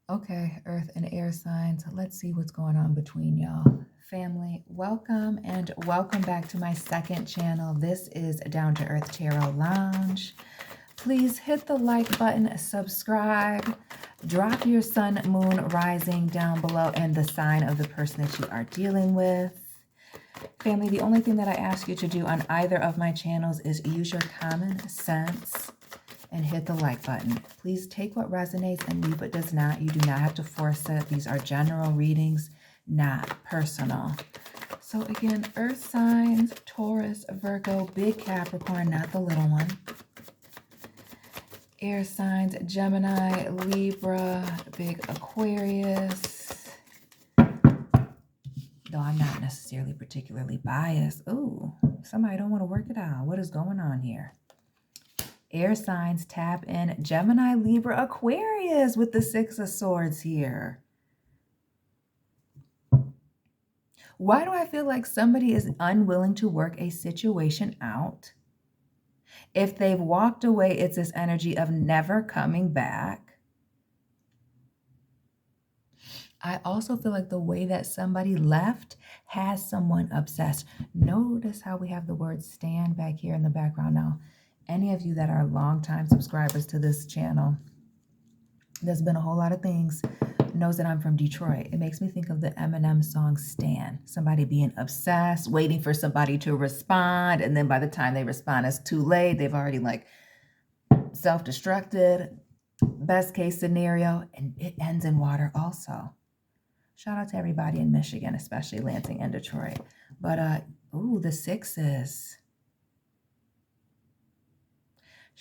Okay, earth and air signs. Let's see what's going on between y'all. Family, welcome and welcome back to my second channel. This is Down to Earth Tarot Lounge. Please hit the like button, subscribe, drop your sun, moon, rising down below and the sign of the person that you are dealing with. Family, the only thing that I ask you to do on either of my channels is use your common sense and hit the like button. Please take what resonates and leave what does not. You do not have to force it. These are general readings, not personal. So again, earth signs, Taurus, Virgo, big Capricorn, not the little one. Air signs, Gemini, Libra, big Aquarius. Though I'm not necessarily particularly biased. Ooh, somebody don't want to work it out. What is going on here? Air signs, tap in Gemini, Libra, Aquarius with the Six of Swords here. Why do I feel like somebody is unwilling to work a situation out? If they've walked away, it's this energy of never coming back. I also feel like the way that somebody left has someone obsessed. Notice how we have the word stand back here in the background now. Any of you that are longtime subscribers to this channel, there's been a whole lot of things, knows that I'm from Detroit. It makes me think of the Eminem song Stan. Somebody being obsessed, waiting for somebody to respond, and then by the time they respond, it's too late. They've already like self-destructed. Best case scenario, and it ends in water also. Shout out to everybody in Michigan, especially Lansing and Detroit. But ooh, the sixes.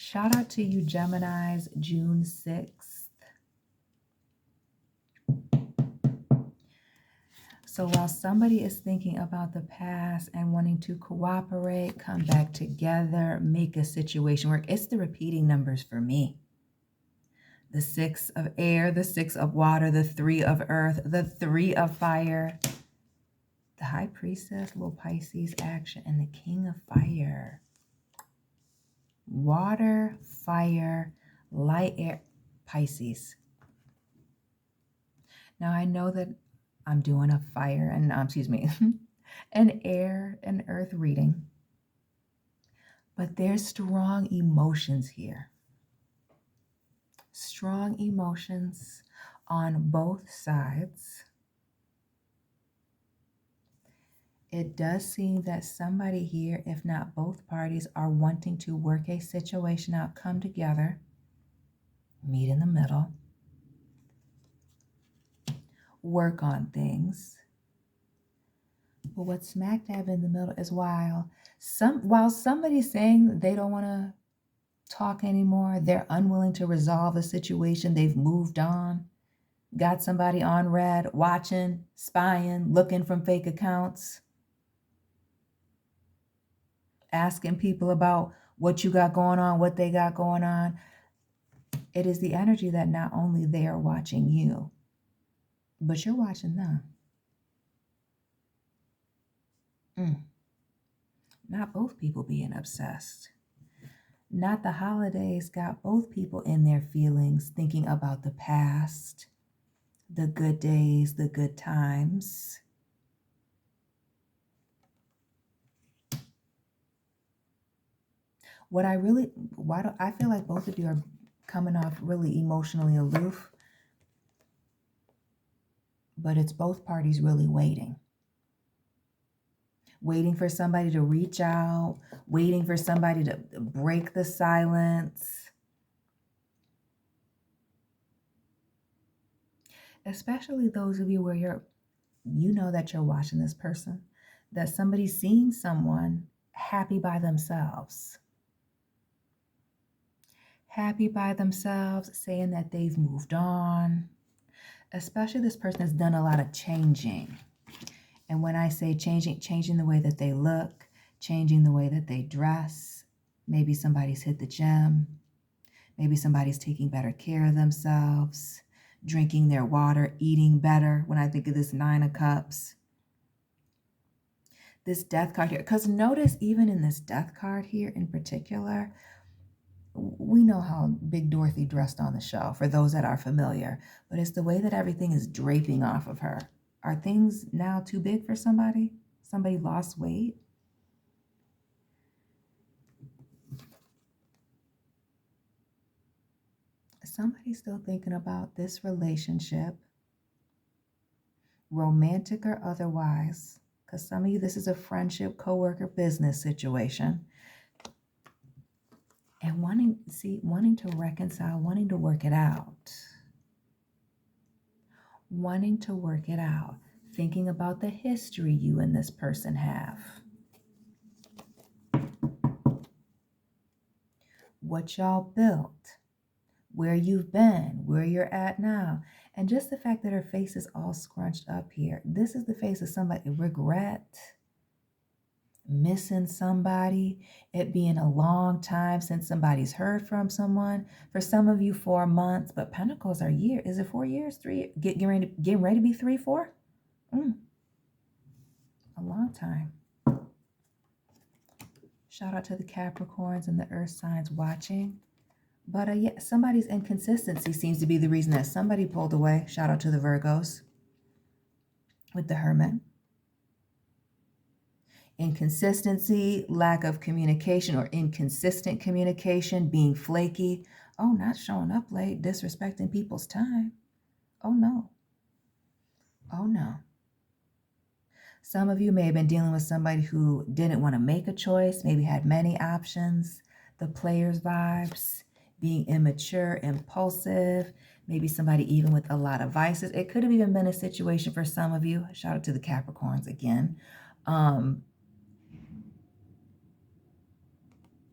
Shout out to you Geminis, June 6th. So while somebody is thinking about the past and wanting to cooperate, come back together, make a situation work, it's the repeating numbers for me. The 6 of air, the 6 of water, the 3 of earth, the 3 of fire, the high priestess, little Pisces action, and the king of fire. Water, fire, light, air, Pisces. Now I know that I'm doing a fire and an air and earth reading, but there's strong emotions here. Strong emotions on both sides. It does seem that somebody here, if not both parties, are wanting to work a situation out, come together, meet in the middle, work on things. But what's smack dab in the middle is while somebody's saying they don't want to talk anymore, they're unwilling to resolve a situation, they've moved on, got somebody on red, watching, spying, looking from fake accounts, asking people about what you got going on, what they got going on. It is the energy that not only they are watching you, but you're watching them. Not both people being obsessed. Not the holidays got both people in their feelings, thinking about the past, the good days, the good times. Why do I feel like both of you are coming off really emotionally aloof, but it's both parties really waiting for somebody to reach out, waiting for somebody to break the silence. Especially those of you where you know that you're watching this person, that somebody's seeing someone happy by themselves. Happy by themselves, saying that they've moved on. Especially this person has done a lot of changing. And when I say changing the way that they look, changing the way that they dress, maybe somebody's hit the gym, maybe somebody's taking better care of themselves, drinking their water, eating better. When I think of this 9 of Cups, this Death card here, because notice even in this Death card here in particular, we know how Big Dorothy dressed on the show, for those that are familiar, but it's the way that everything is draping off of her. Are things now too big for somebody? Somebody lost weight? Somebody's still thinking about this relationship, romantic or otherwise, because some of you, this is a friendship, coworker, business situation. And wanting to reconcile, wanting to work it out. Wanting to work it out. Thinking about the history you and this person have. What y'all built. Where you've been. Where you're at now. And just the fact that her face is all scrunched up here. This is the face of somebody. Regret. Missing somebody, it being a long time since somebody's heard from someone. For some of you, 4 months, but Pentacles are years. Is it 4 years? 3? Getting ready to be 3, 4? A long time. Shout out to the Capricorns and the Earth signs watching. But yeah, somebody's inconsistency seems to be the reason that somebody pulled away. Shout out to the Virgos with the Hermit. Inconsistency, lack of communication or inconsistent communication, being flaky. Oh, not showing up late, disrespecting people's time. Oh, no. Oh, no. Some of you may have been dealing with somebody who didn't want to make a choice, maybe had many options. The player's vibes, being immature, impulsive, maybe somebody even with a lot of vices. It could have even been a situation for some of you. Shout out to the Capricorns again.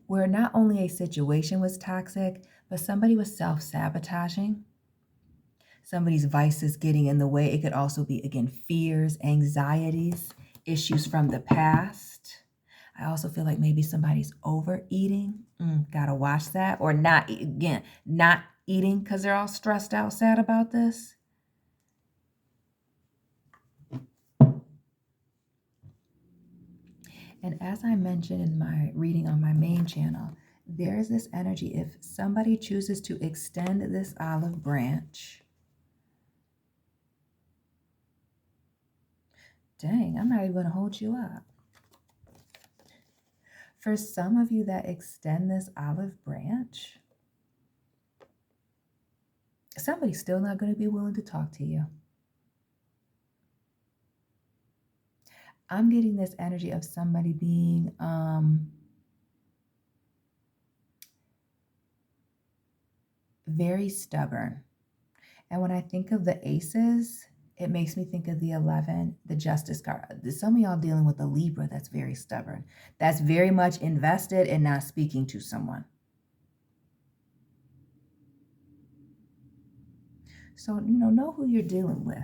Where not only a situation was toxic, but somebody was self-sabotaging. Somebody's vices getting in the way. It could also be, again, fears, anxieties, issues from the past. I also feel like maybe somebody's overeating. Gotta watch that. Or not eating because they're all stressed out, sad about this. And as I mentioned in my reading on my main channel, there is this energy. If somebody chooses to extend this olive branch, dang, I'm not even going to hold you up. For some of you that extend this olive branch, somebody's still not going to be willing to talk to you. I'm getting this energy of somebody being very stubborn. And when I think of the aces, it makes me think of the 11, the Justice card. Some of y'all dealing with a Libra that's very stubborn. That's very much invested in not speaking to someone. So, know who you're dealing with.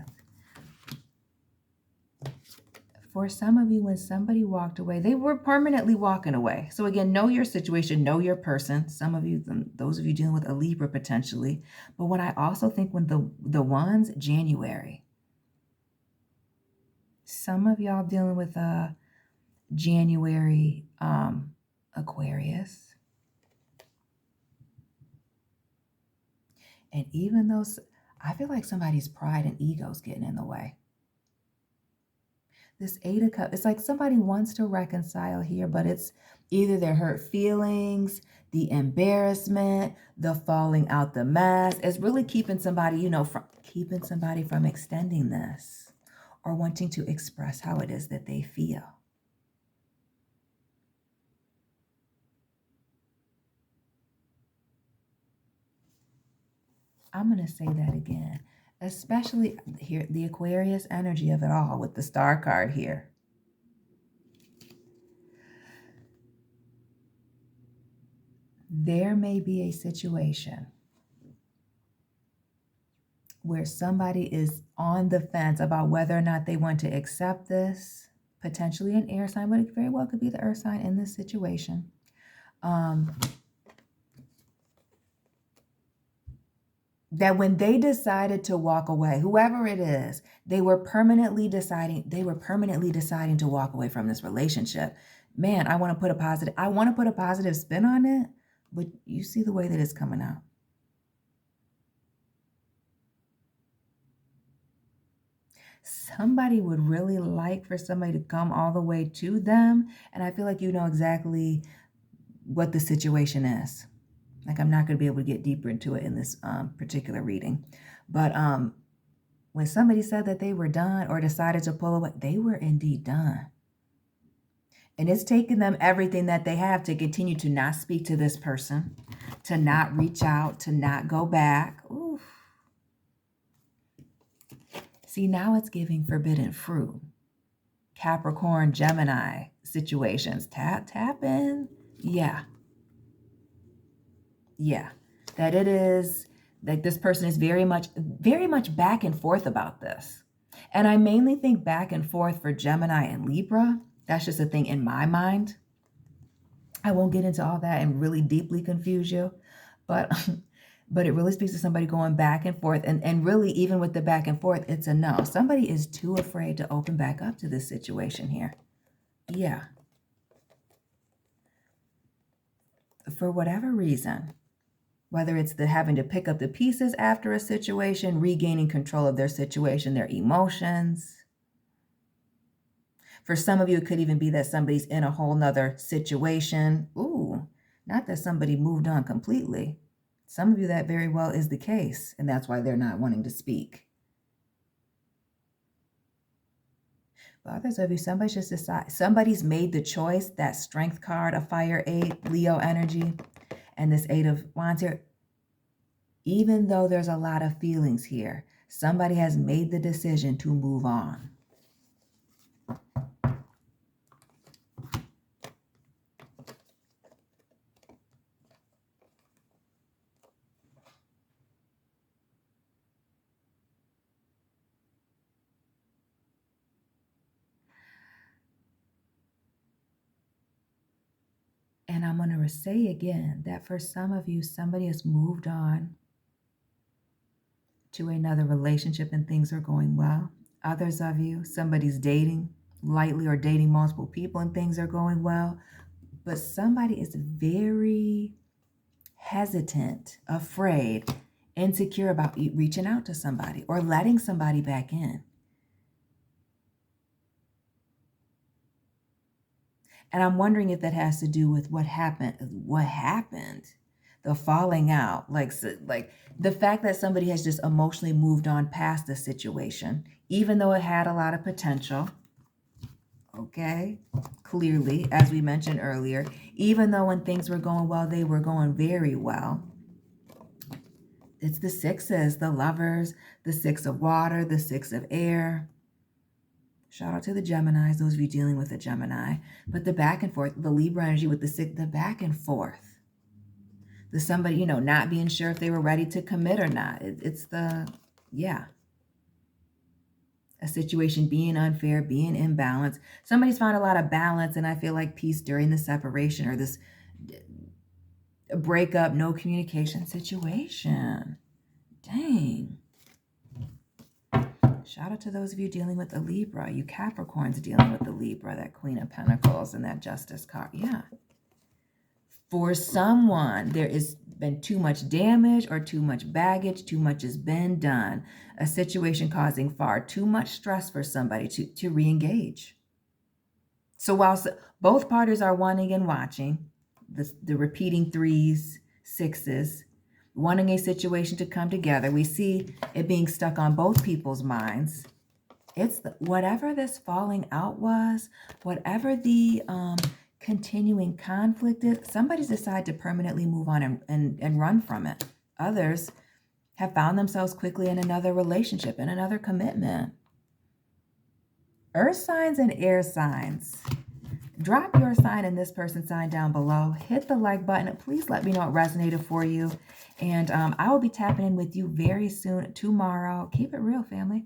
For some of you, when somebody walked away, they were permanently walking away. So again, know your situation, know your person. Some of you, those of you dealing with a Libra potentially. But when I also think when the ones, January. Some of y'all dealing with a January Aquarius. And even those, I feel like somebody's pride and ego is getting in the way. This 8 of Cups, it's like somebody wants to reconcile here, but it's either their hurt feelings, the embarrassment, the falling out the mess. It's really keeping somebody, from extending this or wanting to express how it is that they feel. I'm going to say that again. Especially here, the Aquarius energy of it all with the Star card here. There may be a situation where somebody is on the fence about whether or not they want to accept this, potentially an air sign, but it very well could be the earth sign in this situation. That when they decided to walk away, whoever it is, they were permanently deciding to walk away from this relationship. Man, I want to put a positive spin on it, But you see the way that it's coming out. Somebody would really like for somebody to come all the way to them. And I feel like you know exactly what the situation is. Like, I'm not going to be able to get deeper into it in this particular reading. But when somebody said that they were done or decided to pull away, they were indeed done. And it's taken them everything that they have to continue to not speak to this person, to not reach out, to not go back. Oof. See, now it's giving forbidden fruit. Capricorn, Gemini situations. Tap in. Yeah. That it is, like, this person is very much back and forth about this. And I mainly think back and forth for Gemini and Libra. That's just a thing in my mind. I won't get into all that and really deeply confuse you, but it really speaks to somebody going back and forth. And really, even with the back and forth, it's a no. Somebody is too afraid to open back up to this situation here. Yeah. For whatever reason, whether it's the having to pick up the pieces after a situation, regaining control of their situation, their emotions. For some of you, it could even be that somebody's in a whole nother situation. Ooh, not that somebody moved on completely. Some of you, that very well is the case, and that's why they're not wanting to speak. But others of you, somebody's made the choice. That Strength card, a Fire 8, Leo energy, and this 8 of Wands here. Even though there's a lot of feelings here, somebody has made the decision to move on. And I'm going to say again that for some of you, somebody has moved on to another relationship and things are going well. Others of you, somebody's dating lightly or dating multiple people and things are going well. But somebody is very hesitant, afraid, insecure about reaching out to somebody or letting somebody back in. And I'm wondering if that has to do with what happened, the falling out, like the fact that somebody has just emotionally moved on past the situation, even though it had a lot of potential. Okay, clearly, as we mentioned earlier, even though when things were going well, they were going very well. It's the sixes, the Lovers, the 6 of water, the 6 of air. Shout out to the Geminis, those of you dealing with a Gemini. But the back and forth, the Libra energy with the back and forth. The somebody, not being sure if they were ready to commit or not. It's a situation being unfair, being imbalanced. Somebody's found a lot of balance, and I feel like peace during the separation or this breakup, no communication situation. Dang. Shout out to those of you dealing with the Libra, you Capricorns dealing with the Libra, that Queen of Pentacles and that Justice card. Yeah. For someone, there has been too much damage or too much baggage, too much has been done. A situation causing far too much stress for somebody to re-engage. So whilst both parties are wanting and watching, the repeating 3s, 6s, wanting a situation to come together, we see it being stuck on both people's minds. It's whatever this falling out was, whatever the continuing conflict is, somebody's decided to permanently move on and run from it. Others have found themselves quickly in another relationship, in another commitment. Earth signs and air signs. Drop your sign and this person's sign down below. Hit the like button. Please let me know it resonated for you. And I will be tapping in with you very soon tomorrow. Keep it real, family.